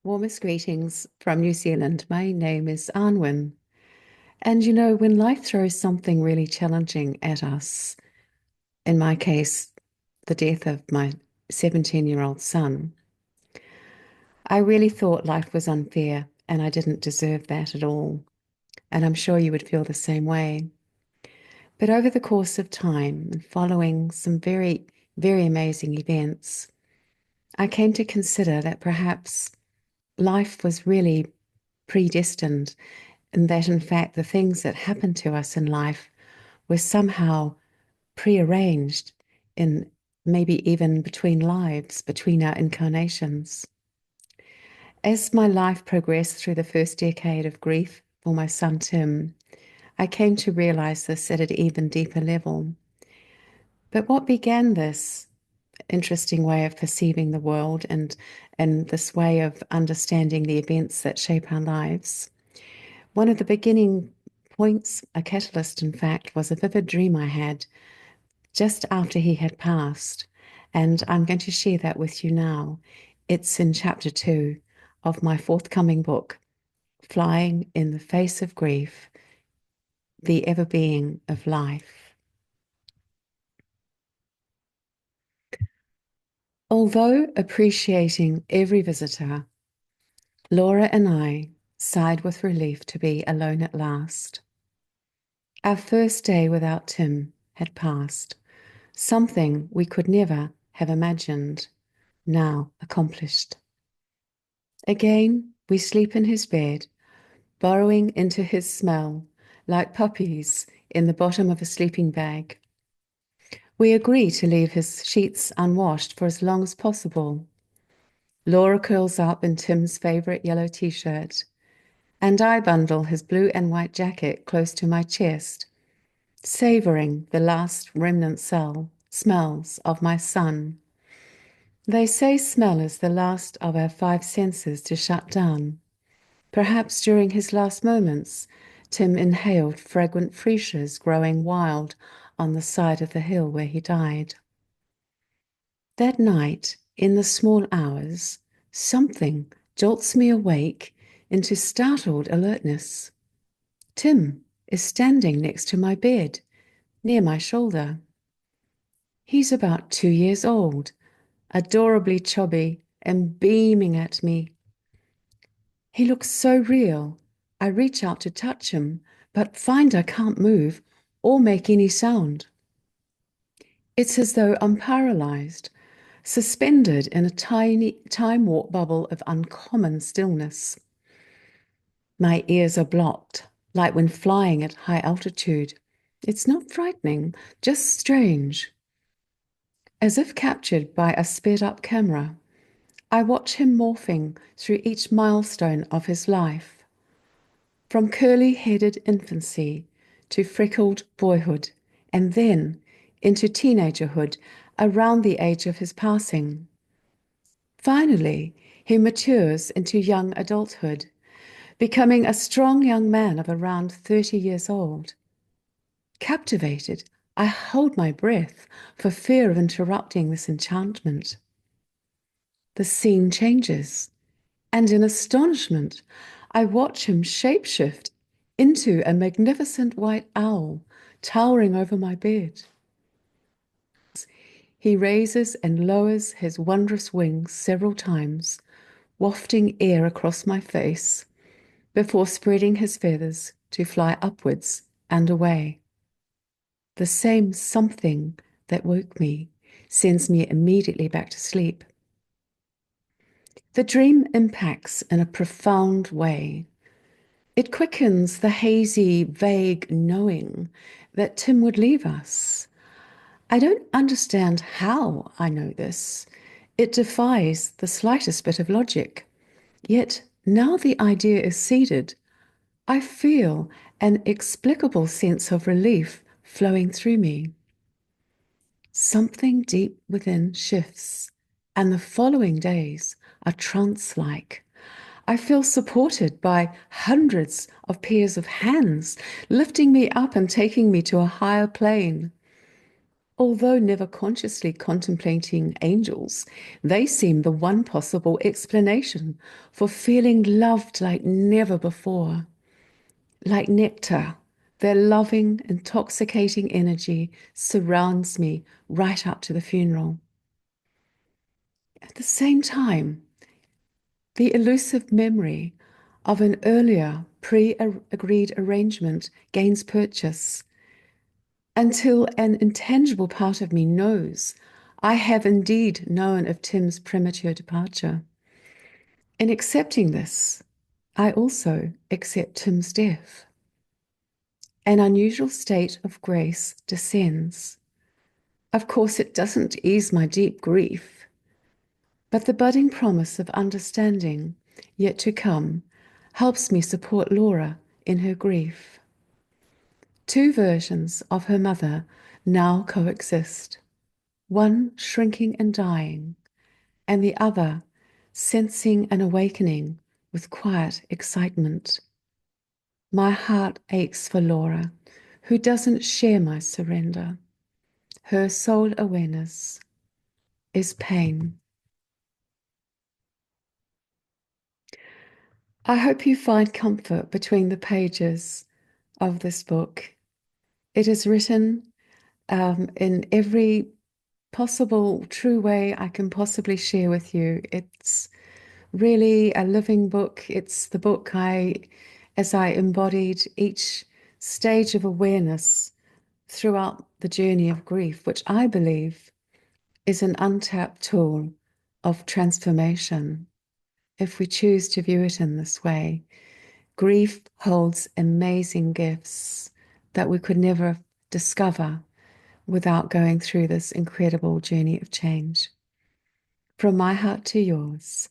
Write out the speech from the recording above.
Warmest greetings from New Zealand. My name is Annwyn. And when life throws something really challenging at us, in my case, the death of my 17-year-old son, I really thought life was unfair and I didn't deserve that at all. And I'm sure you would feel the same way. But over the course of time, and following some very, very amazing events, I came to consider that perhaps life was really predestined, and that in fact the things that happen to us in life were somehow prearranged in maybe even between lives, between our incarnations. As my life progressed through the first decade of grief for my son Tim, I came to realize this at an even deeper level. But what began this interesting way of perceiving the world and this way of understanding the events that shape our lives, one of the beginning points, a catalyst, in fact, was a vivid dream I had just after he had passed. And I'm going to share that with you now. It's in chapter 2 of my forthcoming book, Flying in the Face of Grief, the Ever Being of Life. Although appreciating every visitor, Laura and I sighed with relief to be alone at last. Our first day without Tim had passed, something we could never have imagined, now accomplished. Again, we sleep in his bed, burrowing into his smell like puppies in the bottom of a sleeping bag. We agree to leave his sheets unwashed for as long as possible. Laura curls up in Tim's favourite yellow t-shirt, and I bundle his blue and white jacket close to my chest, savouring the last remnant smells of my son. They say smell is the last of our 5 senses to shut down. Perhaps during his last moments, Tim inhaled fragrant freesias growing wild on the side of the hill where he died. That night, in the small hours, something jolts me awake into startled alertness. Tim is standing next to my bed, near my shoulder. He's about 2 years old, adorably chubby and beaming at me. He looks so real. I reach out to touch him, but find I can't move or make any sound. It's as though I'm paralyzed, suspended in a tiny time warp bubble of uncommon stillness. My ears are blocked, like when flying at high altitude. It's not frightening, just strange. As if captured by a sped-up camera, I watch him morphing through each milestone of his life, from curly-headed infancy to freckled boyhood, and then into teenagerhood around the age of his passing. Finally, he matures into young adulthood, becoming a strong young man of around 30 years old. Captivated, I hold my breath for fear of interrupting this enchantment. The scene changes, and in astonishment, I watch him shapeshift into a magnificent white owl towering over my bed. He raises and lowers his wondrous wings several times, wafting air across my face, before spreading his feathers to fly upwards and away. The same something that woke me sends me immediately back to sleep. The dream impacts in a profound way. It quickens the hazy, vague knowing that Tim would leave us. I don't understand how I know this. It defies the slightest bit of logic. Yet now the idea is seeded, I feel an explicable sense of relief flowing through me. Something deep within shifts, and the following days are trance-like. I feel supported by hundreds of pairs of hands, lifting me up and taking me to a higher plane. Although never consciously contemplating angels, they seem the one possible explanation for feeling loved like never before. Like nectar, their loving, intoxicating energy surrounds me right up to the funeral. At the same time, the elusive memory of an earlier pre-agreed arrangement gains purchase until an intangible part of me knows I have indeed known of Tim's premature departure. In accepting this, I also accept Tim's death. An unusual state of grace descends. Of course, it doesn't ease my deep grief, but the budding promise of understanding yet to come helps me support Laura in her grief. Two versions of her mother now coexist, one shrinking and dying, and the other sensing an awakening with quiet excitement. My heart aches for Laura, who doesn't share my surrender. Her sole awareness is pain. I hope you find comfort between the pages of this book. It is written in every possible true way I can possibly share with you. It's really a living book. It's the book as I embodied each stage of awareness throughout the journey of grief, which I believe is an untapped tool of transformation if we choose to view it in this way. Grief holds amazing gifts that we could never discover without going through this incredible journey of change. From my heart to yours,